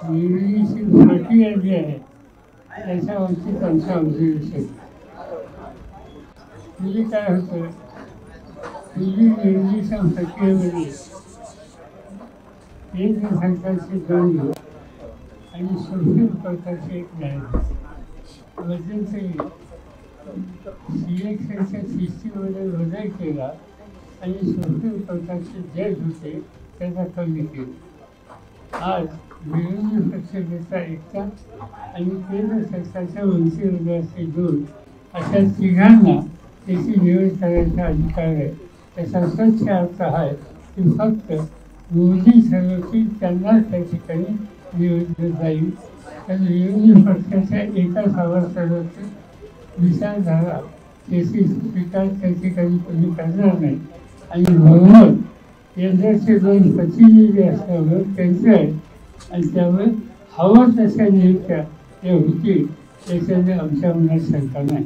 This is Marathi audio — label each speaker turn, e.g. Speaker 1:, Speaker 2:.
Speaker 1: निवडीची प्रक्रिया जी आहे त्याच्या बाबतीत आमचा ऑब्झर्वेशन म्हणजे काय होतं, पूर्वी निवडीच्या प्रक्रियेमध्ये केंद्र सरकारचे 2 लोक आणि सुप्रीम कोर्टाचे 1 न्यायाधीश मध्यंतरी सिलेक्शनच्या सिस्टीममध्ये बदल केला आणि सुप्रीम कोर्टाचे जज होते त्यांना कमी केले. आज विरोधी पक्षनेता एकटा आणि केंद्र सरकारच्या मंत्रिमंडळाचे 2 अशा 3घांना त्याची निवड करायचा अधिकार आहे. त्याचा स्वच्छ अर्थ आहे की फक्त मोदी ठरवतील त्यांनाच त्या ठिकाणी निवडलं जाईल. तर विरोधी पक्षाच्या एका सभासदाची विचारधारा त्याची स्वीकार त्या ठिकाणी कोणी करणार नाही आणि म्हणून केंद्राचे 2 प्रतिनिधी असल्यामुळे त्यांचे आहेत आणि त्यामुळे हवं तशा नियुक्त्या त्या होतील त्याच्याने आमच्या मनात शंका नाही.